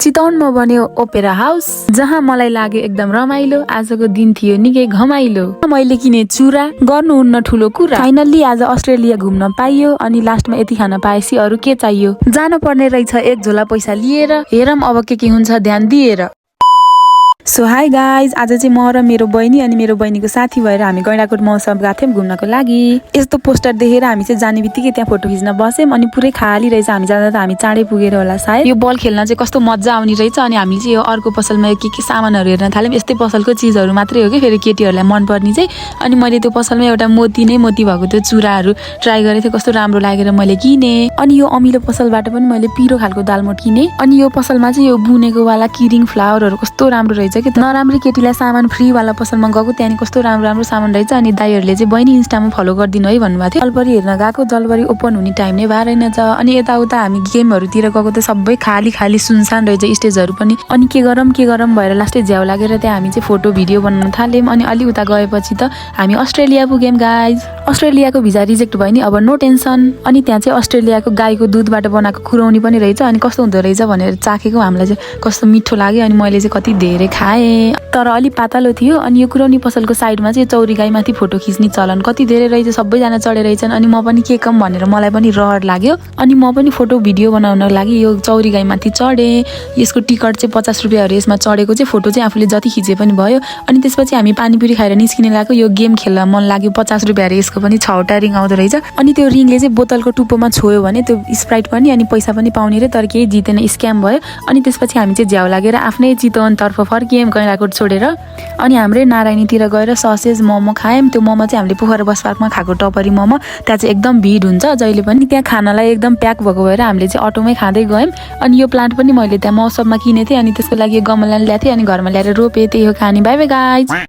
चितवनमा बन्यो opera house, जहाँ मलाई लाग्यो एकदम रमाइलो। आजको दिन थियो निकै घमाइलो। मैले किने चुरा, गर्नुहुन्न ठुलो कुरा। फाइनल्ली आज अस्ट्रेलिया घुम्न पाइयो अनि लास्टमा यति खान पाएपछि अरू के चाहियो। जान पर्ने रहेछ एक झोला पैसा लिएर, हेरौँ अब के हुन्छ ध्यान दिएर। सो हाई गाइज, आज चाहिँ म र मेरो बहिनी अनि मेरो बहिनीको साथी भएर हामी गैंडाकोट महोत्सव गएको थियौँ घुम्नको लागि। यस्तो पोस्टर देखेर हामी चाहिँ जाने बित्तिकै त्यहाँ फोटो खिच्न बस्यौँ अनि पुरै खाली रहेछ। हामी जाँदा त हामी चाँडै पुगेर होला सायद। यो बल खेल्न चाहिँ कस्तो मजा आउने रहेछ। अनि हामीले चाहिँ यो अर्को पसलमा के सामानहरू हेर्न थाल्यौँ। यस्तै पसलको चिजहरू मात्रै हो कि फेरि केटीहरूलाई मनपर्ने चाहिँ। अनि मैले त्यो पसलमा एउटा मोती भएको त्यो चुराहरू ट्राई गरेको थिएँ, कस्तो राम्रो लागेर मैले किने। अनि यो अमिलो पसलबाट पनि मैले पिरो खालको दालमोट किने। अनि यो पसलमा चाहिँ यो बुनेको वाला किरिङ फ्लावरहरू कस्तो राम्रो रहेछ कि। नराम्रो केटीलाई सामान फ्री वाला पसलमा गएको, त्यहाँदेखि कस्तो राम्रो राम्रो सामान रहेछ। अनि दाइहरूले चाहिँ बहिनी इन्स्टामा फलो गरिदिनु है भन्नुभएको थियो। जलपरी हेर्न गएको, जलपरी ओपन हुने टाइम नै भएर रहेनछ। अनि यताउता हामी गेमहरूतिर गएको त सबै खाली सुनसान रहेछ स्टेजहरू पनि। अनि के गरौँ भएर लास्टै झ्याउ लागेर त्यहाँ हामी चाहिँ फोटो भिडियो बनाउन थाल्यौँ। अनि अलि उता गएपछि त हामी अस्ट्रेलिया पुग्यौँ गाइज। अस्ट्रेलियाको भिजा रिजेक्ट भयो नि, अब नो टेन्सन। अनि त्यहाँ चाहिँ अस्ट्रेलियाको गाईको दुधबाट बनाएको खुरौनी पनि रहेछ। अनि कस्तो हुँदो रहेछ भनेर चाखेको, हामीलाई चाहिँ कस्तो मिठो लाग्यो। अनि मैले चाहिँ कति धेरै खाएँ, तर अलि पातलो थियो। अनि यो खुरौनी पसलको साइडमा चाहिँ चौरी गाईमाथि फोटो खिच्ने चलन कति धेरै रहेछ, सबैजना चढेर रहेछन्। अनि म पनि के कम भनेर मलाई पनि रहर लाग्यो। अनि म पनि फोटो भिडियो बनाउनको लागि यो चौरी गाईमाथि चढेँ। यसको टिकट चाहिँ 50 रुपियाँहरू, यसमा चढेको चाहिँ फोटो चाहिँ आफूले जति खिचे पनि भयो। अनि त्यसपछि हामी पानीपुरी खाएर निस्किने लाग्यो। यो गेम खेल्न मन लाग्यो, 50 रुपियाँहरू यसको पनि 6वटा रिङ आउँदो रहेछ। अनि त्यो रिङले चाहिँ बोतलको टुप्पोमा छोयो भने त्यो स्प्राइट पनि अनि पैसा पनि पाउने रे, तर केही जितेन, स्क्याम भयो। अनि त्यसपछि हामी चाहिँ झ्याउ लागेर आफ्नै चितवनतर्फ फर्कियौँ गैंडाकोट छोडेर। अनि हाम्रै नारायणीतिर गएर ससेज मोमो खायौँ। त्यो मोमो चाहिँ हामीले पोखरा बस पार्कमा खाएको टपरी मोमो, त्यहाँ चाहिँ एकदम भिड हुन्छ जहिले पनि। त्यहाँ खानालाई एकदम प्याक भएको भएर हामीले चाहिँ अटोमै खाँदै गयौँ। अनि यो प्लान्ट पनि मैले त्यहाँ महोत्सवमा किनेको थिएँ। अनि त्यसको लागि गमला ल्याएको थिएँ अनि घरमा ल्याएर रोपेँ। त्यही हो कहानी। By by guys.